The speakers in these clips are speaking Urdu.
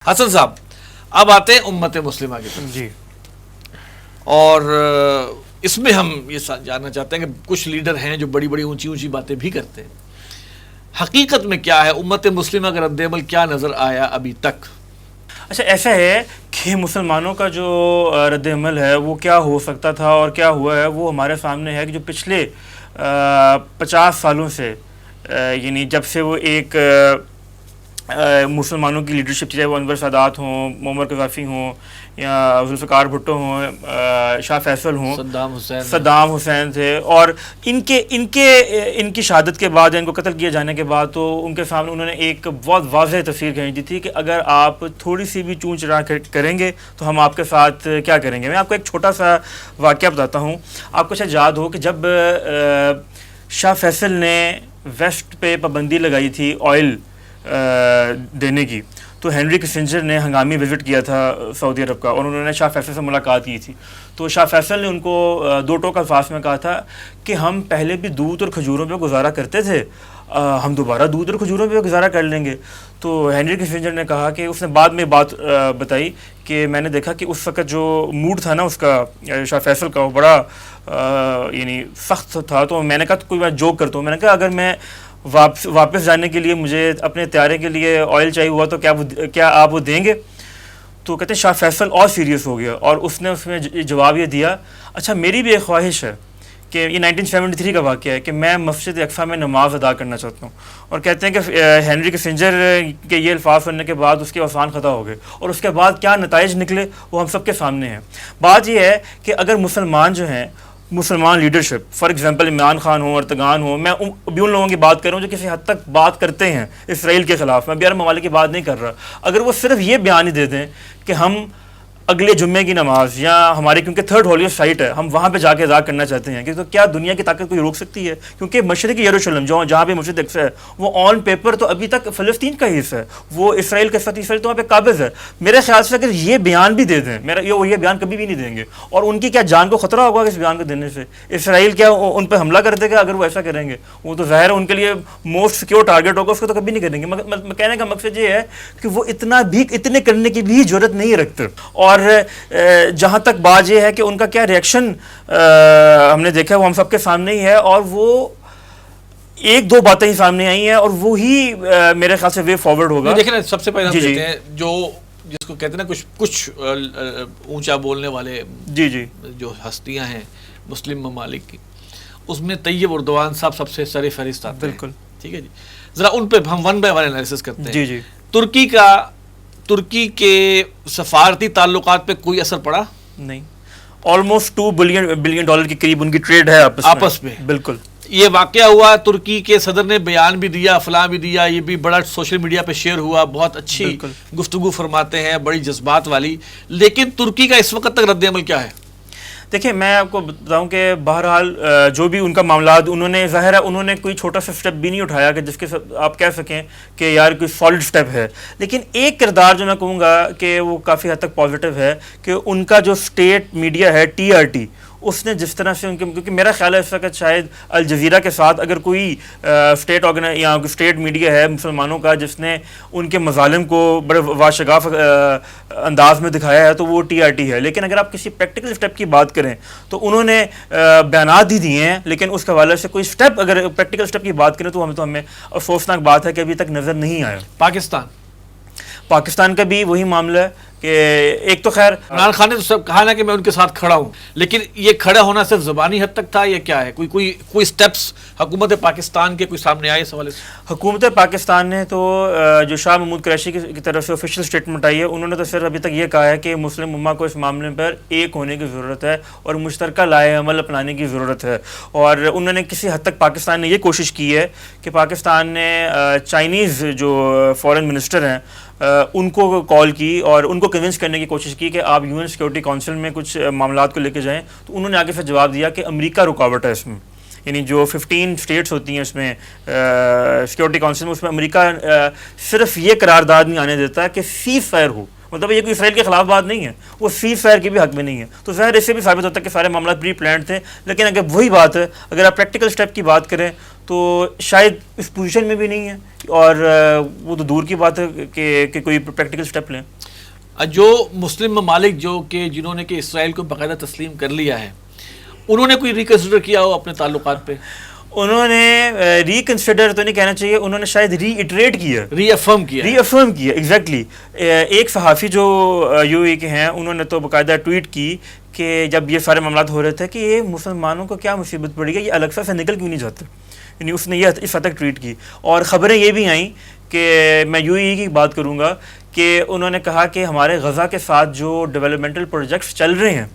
حسن صاحب، اب آتے ہیں امت مسلمہ کی طرف جی، اور اس میں ہم یہ جاننا چاہتے ہیں کہ کچھ لیڈر ہیں جو بڑی بڑی اونچی اونچی باتیں بھی کرتے ہیں، حقیقت میں کیا ہے؟ امت مسلمہ کا رد عمل کیا نظر آیا ابھی تک؟ اچھا ایسا ہے کہ مسلمانوں کا جو رد عمل ہے وہ کیا ہو سکتا تھا اور کیا ہوا ہے وہ ہمارے سامنے ہے کہ جو پچھلے 50 سالوں سے یعنی جب سے وہ ایک مسلمانوں کی لیڈرشپ چاہے وہ انور سادات ہوں، معمر قذافی ہوں یا ذوالفقار بھٹو ہوں، شاہ فیصل ہوں، صدام حسین تھے، اور ان کی شہادت کے بعد، ان کو قتل کیے جانے کے بعد تو ان کے سامنے انہوں نے ایک بہت واضح تصویر کھینچ دی تھی کہ اگر آپ تھوڑی سی بھی چون چڑھا کریں گے تو ہم آپ کے ساتھ کیا کریں گے۔ میں آپ کو ایک چھوٹا سا واقعہ بتاتا ہوں، آپ کو شاید یاد ہو کہ جب شاہ فیصل نے ویسٹ پہ پابندی لگائی تھی آئل دینے کی، تو ہینری کسنجر نے ہنگامی وزٹ کیا تھا سعودی عرب کا، اور انہوں نے شاہ فیصل سے ملاقات کی تھی۔ تو شاہ فیصل نے ان کو دو ٹوک الفاظ میں کہا تھا کہ ہم پہلے بھی دودھ اور کھجوروں پہ گزارا کرتے تھے، ہم دوبارہ دودھ اور کھجوروں پہ گزارا کر لیں گے۔ تو ہینری کسنجر نے کہا کہ اس نے بعد میں بات بتائی کہ میں نے دیکھا کہ اس وقت جو موڈ تھا نا اس کا، شاہ فیصل کا، وہ بڑا یعنی سخت تھا۔ تو میں نے کہا تو کوئی بات جوک کرتا ہوں، میں نے کہا اگر میں واپس جانے کے لیے مجھے اپنے طیارے کے لیے آئل چاہیے ہوا تو کیا آپ وہ دیں گے؟ تو کہتے ہیں شاہ فیصل اور سیریس ہو گیا اور اس میں جواب یہ دیا، اچھا میری بھی ایک خواہش ہے کہ یہ 1973 کا واقعہ ہے کہ میں مسجد اقصیٰ میں نماز ادا کرنا چاہتا ہوں۔ اور کہتے ہیں کہ ہینری کسنجر کے یہ الفاظ سننے کے بعد اس کے آسان خطا ہو گئے، اور اس کے بعد کیا نتائج نکلے وہ ہم سب کے سامنے ہیں۔ بات یہ ہے کہ اگر مسلمان جو ہیں، مسلمان leadership, for example Imran Khan ہوں، ارتگان ہوں، میں ابھی ان لوگوں کی بات کر رہا ہوں جو کسی حد تک بات کرتے ہیں اسرائیل کے خلاف، میں بیرون ممالک کی بات نہیں کر رہا، اگر وہ صرف یہ بیان ہی دے دیں کہ ہم اگلے جمعے کی نماز یا ہماری کیونکہ تھرڈ ہولیسٹ سائٹ ہے ہم وہاں پہ جا کے ادا کرنا چاہتے ہیں، کہ تو کیا دنیا کی طاقت کوئی روک سکتی ہے؟ کیونکہ مشرقی یروشلم جہاں پہ مسجد اقصیٰ ہے وہ آن پیپر تو ابھی تک فلسطین کا ہی حصہ ہے، وہ اسرائیل کے ساتھ اسرائیل تو وہاں پہ قابض ہے۔ میرے خیال سے اگر یہ بیان بھی دے دیں، یہ بیان کبھی بھی نہیں دیں گے، اور ان کی کیا جان کو خطرہ ہوگا اس بیان کو دینے سے؟ اسرائیل کیا ان پہ حملہ کر دے گا اگر وہ ایسا کریں گے؟ وہ تو ظاہر ہے ان کے لیے موسٹ سیکیور ٹارگیٹ ہوگا، اس کو تو کبھی نہیں کریں گے۔ کہنے کا مقصد یہ ہے کہ وہ اتنے کرنے کی بھی جرت نہیں رکھتے۔ اور جہاں تک بات یہ ہے کہ ان کا کیا ریئیکشن ہم نے دیکھا وہ ہم سب کے سامنے ہی ہے، اور وہ ایک دو باتیں ہی سامنے آئی ہیں اور وہی میرے خیال سے وے فارورڈ ہوگا۔ دیکھیں نا، سب سے پہلے ہم دیکھتے ہیں جو جس کو کہتے ہیں نا کچھ اونچا بولنے والے جو ہستیاں ہیں مسلم ممالک کی، اس میں طیب اردوان صاحب سب سے سر فہرست آتے ہیں۔ بالکل ٹھیک ہے جی، ذرا ان پہ ہم ون بائی ون انالیسس کرتے ہیں۔ ترکی کے سفارتی تعلقات پہ کوئی اثر پڑا؟ نہیں، آلموسٹ $2 بلین کے قریب ان کی ٹریڈ ہے آپس میں۔ بالکل یہ واقعہ ہوا، ترکی کے صدر نے بیان بھی دیا، فلاں بھی دیا، یہ بھی بڑا سوشل میڈیا پہ شیئر ہوا، بہت اچھی گفتگو فرماتے ہیں، بڑی جذبات والی، لیکن ترکی کا اس وقت تک رد عمل کیا ہے؟ دیکھیں میں آپ کو بتاؤں کہ بہرحال جو بھی ان کا معاملات، انہوں نے ظاہر ہے انہوں نے کوئی چھوٹا سا سٹیپ بھی نہیں اٹھایا کہ جس کے آپ کہہ سکیں کہ یار کوئی سالڈ سٹیپ ہے، لیکن ایک کردار جو میں کہوں گا کہ وہ کافی حد تک پازیٹیو ہے کہ ان کا جو اسٹیٹ میڈیا ہے TRT، اس نے جس طرح سے ان کے، کیونکہ میرا خیال ہے اس وقت شاید الجزیرہ کے ساتھ اگر کوئی اسٹیٹ میڈیا ہے مسلمانوں کا جس نے ان کے مظالم کو بڑے واشگاف انداز میں دکھایا ہے تو وہ TRT ہے۔ لیکن اگر آپ کسی پریکٹیکل اسٹیپ کی بات کریں تو انہوں نے بیانات ہی دیے ہیں، لیکن اس کے حوالے سے کوئی اسٹیپ، اگر پریکٹیکل اسٹیپ کی بات کریں تو ہمیں افسوسناک بات ہے کہ ابھی تک نظر نہیں آیا۔ پاکستان کا بھی وہی معاملہ ہے کہ ایک تو خیر عمران خان نے تو سب کہا نا کہ میں ان کے ساتھ کھڑا ہوں، لیکن یہ کھڑا ہونا صرف زبانی حد تک تھا یا کیا ہے؟ کوئی سٹیپس حکومت پاکستان کے کوئی سامنے آئے اس حوالے سے؟ حکومت پاکستان نے تو جو شاہ محمود قریشی کی طرف سے آفیشیل اسٹیٹمنٹ آئی ہے، انہوں نے تو صرف ابھی تک یہ کہا ہے کہ مسلم امہ کو اس معاملے پر ایک ہونے کی ضرورت ہے اور مشترکہ لائحہ عمل اپنانے کی ضرورت ہے۔ اور انہوں نے کسی حد تک پاکستان نے یہ کوشش کی ہے کہ پاکستان نے چائنیز جو فارن منسٹر ہیں ان کو کال کی اور ان کو کنونس کرنے کی کوشش کی کہ آپ UN سیکورٹی کونسل میں کچھ معاملات کو لے کے جائیں، تو انہوں نے آگے سے جواب دیا کہ امریکہ رکاوٹ ہے اس میں، یعنی جو 15 اسٹیٹس ہوتی ہیں اس میں سیکورٹی کونسل میں، اس میں امریکہ صرف یہ قرارداد نہیں آنے دیتا کہ سیز فائر ہو، مطلب یہ کوئی اسرائیل کے خلاف بات نہیں ہے, وہ سیز فائر کے بھی حق میں نہیں ہے. تو ظاہر اس سے بھی ثابت ہوتا ہے کہ سارے معاملات پری پلانڈ تھے. لیکن اگر وہی بات ہے, اگر آپ پریکٹیکل اسٹیپ کی بات کریں تو شاید اس پوزیشن میں بھی نہیں ہے, اور وہ تو دور کی بات ہے کہ کوئی پریکٹیکل اسٹیپ لیں. جو مسلم ممالک جو کہ جنہوں نے کہ اسرائیل کو باقاعدہ تسلیم کر لیا ہے, انہوں نے کوئی ریکنسیڈر کیا ہو اپنے تعلقات پہ؟ انہوں نے ریکنسیڈر تو نہیں کہنا چاہیے, انہوں نے شاید ری ایٹریٹ کیا, ری افرم کیا ایگزیکٹلی. ایک صحافی جو یو اے کے ہیں, انہوں نے تو باقاعدہ ٹویٹ کی کہ جب یہ سارے معاملات ہو رہے تھے کہ یہ مسلمانوں کو کیا مصیبت پڑی گئی, یہ الیکسا سے نکل کیوں نہیں جاتے. یعنی اس نے یہ اس حد تک ٹویٹ کی. اور خبریں یہ بھی آئیں کہ میں یو اے کی بات کروں گا کہ انہوں نے کہا کہ ہمارے غزہ کے ساتھ جو ڈیولپمنٹل پروجیکٹس چل رہے ہیں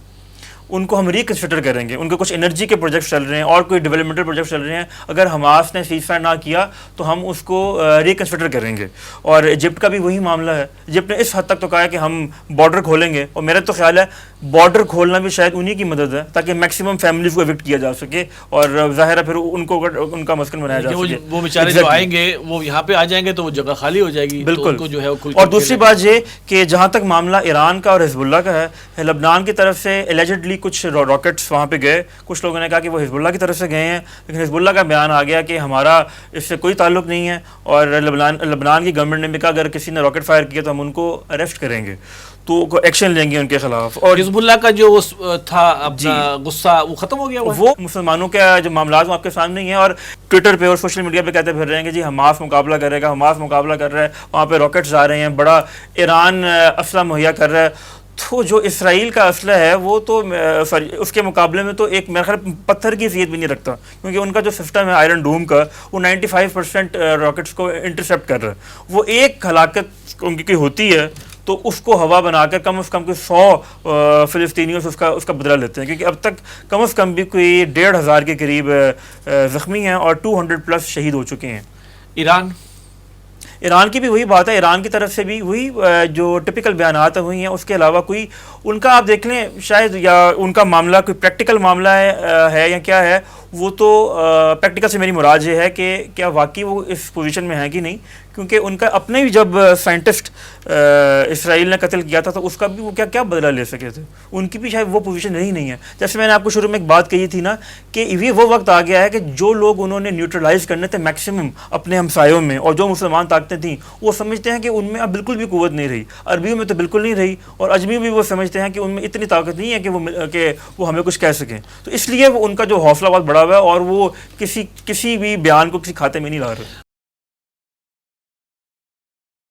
ان کو ہم ریکنسیڈر کریں گے. ان کے کچھ انرجی کے پروجیکٹس چل رہے ہیں اور کوئی ڈیولپمنٹل پروجیکٹس چل رہے ہیں, اگر حماس نے سیز فائر نہ کیا تو ہم اس کو ریکنسیڈر کریں گے. اور ایجپٹ کا بھی وہی معاملہ ہے. ایجپٹ نے اس حد تک تو کہا ہے کہ ہم بارڈر کھولیں گے, اور میرا تو خیال ہے بارڈر کھولنا بھی شاید انہی کی مدد ہے تاکہ میکسیمم فیملیز کو ایوکٹ کیا جا سکے, اور ظاہر ہے پھر ان کو ان کا مسکن بنایا جا سکے. وہ بیچارے جو آئیں گے وہ یہاں پہ آ جائیں گے تو وہ جگہ خالی ہو جائے گی. بالکل. جو ہے اور دوسری بات یہ کہ جہاں تک معاملہ ایران کا اور حزب اللہ کا ہے, لبنان کی طرف سے اللیجڈلی کچھ راکٹ وہاں پہ گئے. کچھ لوگوں نے کہا کہ وہ حزب اللہ کی طرف سے گئے ہیں, لیکن حزب اللہ کا بیان آ گیا کہ ہمارا اس سے کوئی تعلق نہیں ہے, اور لبنان کی گورنمنٹ نے بھی کہا اگر کسی نے راکٹ فائر کیا تو ہم ان کو اریسٹ کریں گے, تو ایکشن لیں گے ان کے خلاف. اور حزب اللہ کا جو تھا اپنا غصہ وہ ختم ہو گیا. وہ مسلمانوں کے جو معاملات وہ آپ کے سامنے ہی ہیں, اور ٹویٹر پہ اور سوشل میڈیا پہ کہتے پھر رہے ہیں کہ جی حماس مقابلہ کرے گا, حماس مقابلہ کر رہا ہے, وہاں پہ راکٹس آ رہے ہیں, بڑا ایران اسلحہ مہیا کر رہا ہے. تو جو اسرائیل کا اسلحہ ہے وہ تو اس کے مقابلے میں تو ایک میرا خیال پتھر کی حیثیت بھی نہیں رکھتا, کیونکہ ان کا جو سسٹم ہے آئرن ڈوم کا وہ 95% راکٹس کو انٹرسیپٹ کر رہا ہے. وہ ایک ہلاکت ان کی ہوتی ہے تو اس کو ہوا بنا کر کم از کم کوئی 100 فلسطینیوں سے اس کا بدلہ لیتے ہیں, کیونکہ اب تک کم از کم بھی کوئی 1,500 کے قریب زخمی ہیں اور 200+ شہید ہو چکے ہیں. ایران کی بھی وہی بات ہے, ایران کی طرف سے بھی وہی جو ٹپیکل بیانات ہوئی ہیں, اس کے علاوہ کوئی ان کا آپ دیکھ لیں شاید, یا ان کا معاملہ کوئی پریکٹیکل معاملہ ہے یا کیا ہے, وہ تو پریکٹیکل سے میری مراد یہ ہے کہ کیا واقعی وہ اس پوزیشن میں ہیں کہ نہیں, کیونکہ ان کا اپنے بھی جب سائنٹسٹ اسرائیل نے قتل کیا تھا تو اس کا بھی وہ کیا بدلہ لے سکے تھے, ان کی بھی شاید وہ پوزیشن رہی نہیں ہے. جیسے میں نے آپ کو شروع میں ایک بات کہی تھی نا کہ یہ وہ وقت آ گیا ہے کہ جو لوگ انہوں نے نیوٹرلائز کرنے تھے میکسیمم اپنے ہمسایوں میں, اور جو مسلمان طاقتیں تھیں وہ سمجھتے ہیں کہ ان میں اب بالکل بھی قوت نہیں رہی, عربیوں میں تو بالکل نہیں رہی, اور اجمیوں بھی وہ سمجھتے ہیں کہ ان میں اتنی طاقت نہیں ہے کہ وہ ہمیں کچھ کہہ سکیں. تو اس لیے وہ ان کا جو حوصلہ بہت بڑا ہوا ہے, اور وہ کسی بھی بیان کو کسی کھاتے میں نہیں لا رہے.